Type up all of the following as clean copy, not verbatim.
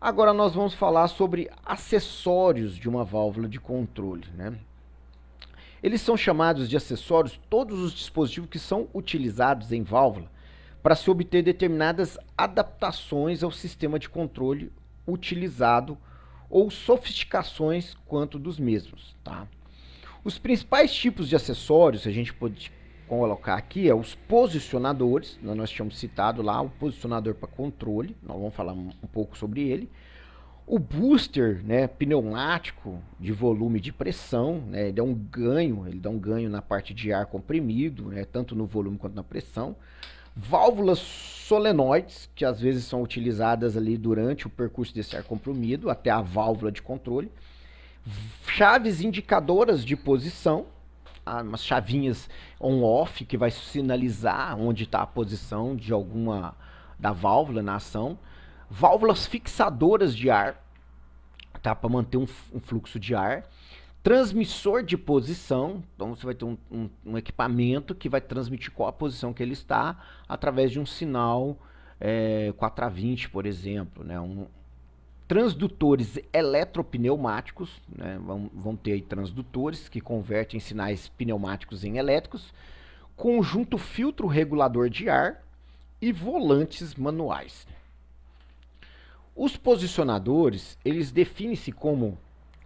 Agora nós vamos falar sobre acessórios de uma válvula de controle, né? Eles são chamados de acessórios todos os dispositivos que são utilizados em válvula para se obter determinadas adaptações ao sistema de controle utilizado ou sofisticações quanto dos mesmos, tá? Os principais tipos de acessórios, a gente pode colocar aqui, é os posicionadores, nós tínhamos citado lá o posicionador para controle, nós vamos falar um pouco sobre ele. O booster, né, pneumático de volume de pressão, né, ele dá um ganho na parte de ar comprimido, né, tanto no volume quanto na pressão. Válvulas solenoides, que às vezes são utilizadas ali durante o percurso desse ar comprimido, até a válvula de controle. Chaves indicadoras de posição, umas chavinhas on-off que vai sinalizar onde está a posição de alguma da válvula na ação. Válvulas fixadoras de ar, tá, para manter um fluxo de ar. Transmissor de posição, então você vai ter um equipamento que vai transmitir qual a posição que ele está através de um sinal 4A20, por exemplo, né? Transdutores eletropneumáticos, né? Vão ter aí transdutores que convertem sinais pneumáticos em elétricos, conjunto filtro regulador de ar e volantes manuais. Os posicionadores, eles definem-se como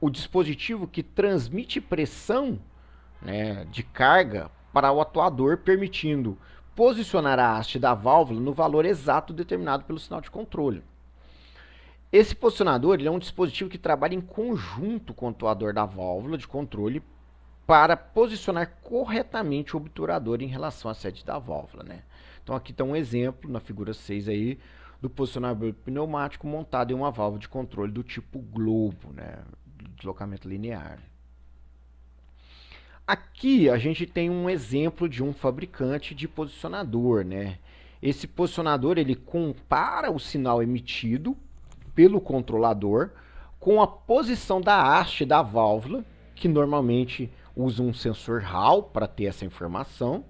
o dispositivo que transmite pressão, né, de carga para o atuador, permitindo posicionar a haste da válvula no valor exato determinado pelo sinal de controle. Esse posicionador ele é um dispositivo que trabalha em conjunto com o atuador da válvula de controle para posicionar corretamente o obturador em relação à sede da válvula, né? Então aqui está um exemplo na figura 6 aí do posicionador pneumático montado em uma válvula de controle do tipo globo, né? Deslocamento linear. Aqui a gente tem um exemplo de um fabricante de posicionador, né? Esse posicionador ele compara o sinal emitido pelo controlador com a posição da haste da válvula, que normalmente usa um sensor Hall para ter essa informação,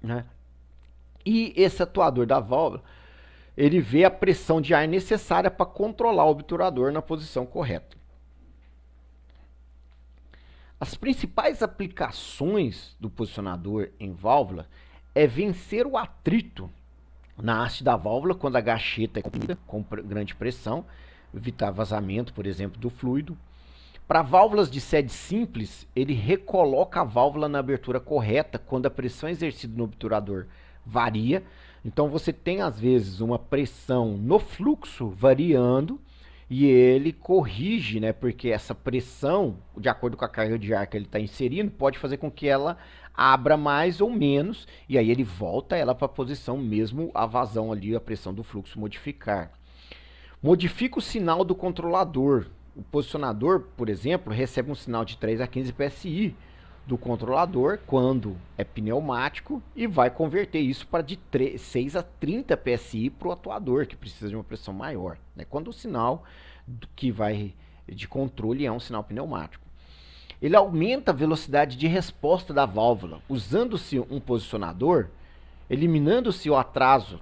né? E esse atuador da válvula, ele vê a pressão de ar necessária para controlar o obturador na posição correta. As principais aplicações do posicionador em válvula é vencer o atrito na haste da válvula quando a gacheta é comprimida com grande pressão, evitar vazamento, por exemplo, do fluido. Para válvulas de sede simples, ele recoloca a válvula na abertura correta quando a pressão exercida no obturador varia. Então você tem às vezes uma pressão no fluxo variando e ele corrige, né? Porque essa pressão, de acordo com a carga de ar que ele está inserindo, pode fazer com que ela abra mais ou menos e aí ele volta ela para a posição mesmo a vazão ali, a pressão do fluxo modificar. Modifica o sinal do controlador. O posicionador, por exemplo, recebe um sinal de 3 a 15 PSI do controlador quando é pneumático e vai converter isso para de 6 a 30 PSI para o atuador, que precisa de uma pressão maior, né? Quando o sinal que vai de controle é um sinal pneumático. Ele aumenta a velocidade de resposta da válvula, usando-se um posicionador, eliminando-se o atraso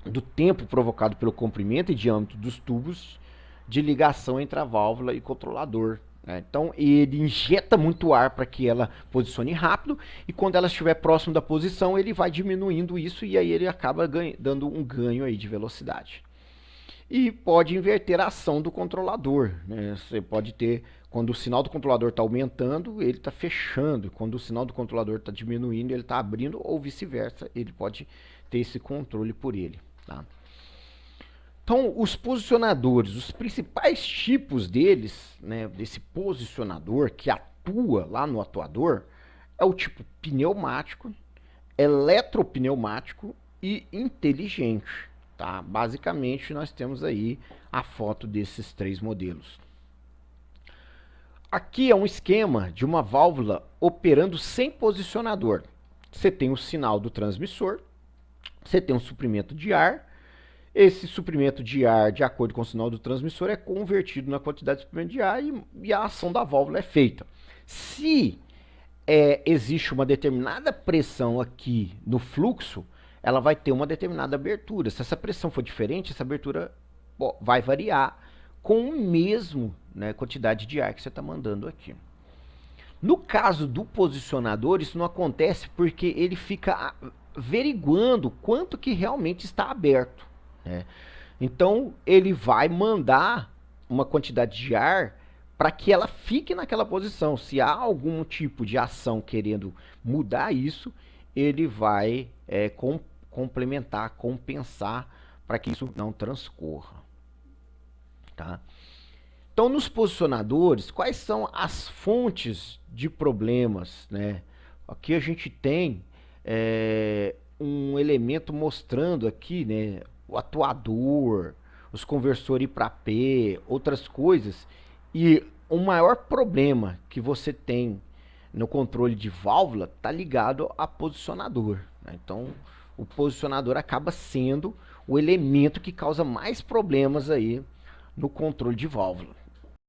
do tempo provocado pelo comprimento e diâmetro dos tubos de ligação entre a válvula e o controlador, né? Então ele injeta muito ar para que ela posicione rápido e quando ela estiver próximo da posição ele vai diminuindo isso e aí ele acaba dando um ganho aí de velocidade. E pode inverter a ação do controlador, né? Você pode ter, quando o sinal do controlador está aumentando, ele está fechando, quando o sinal do controlador está diminuindo, ele está abrindo ou vice-versa, ele pode ter esse controle por ele, tá? Então, os posicionadores, os principais tipos deles, né, desse posicionador que atua lá no atuador, é o tipo pneumático, eletropneumático e inteligente, tá? Basicamente, nós temos aí a foto desses três modelos. Aqui é um esquema de uma válvula operando sem posicionador. Você tem o sinal do transmissor, você tem um suprimento de ar. Esse suprimento de ar, de acordo com o sinal do transmissor, é convertido na quantidade de suprimento de ar e a ação da válvula é feita. Se existe uma determinada pressão aqui no fluxo, ela vai ter uma determinada abertura. Se essa pressão for diferente, essa abertura vai variar com o mesmo, né, quantidade de ar que você está mandando aqui. No caso do posicionador, isso não acontece porque ele fica averiguando quanto que realmente está aberto, né? Então, ele vai mandar uma quantidade de ar para que ela fique naquela posição. Se há algum tipo de ação querendo mudar isso, ele vai complementar, compensar para que isso não transcorra. Tá? Então, nos posicionadores, quais são as fontes de problemas, né? Aqui a gente tem um elemento mostrando aqui, né, o atuador, os conversores para P, outras coisas. E o maior problema que você tem no controle de válvula está ligado a posicionador, né? Então, o posicionador acaba sendo o elemento que causa mais problemas aí no controle de válvula.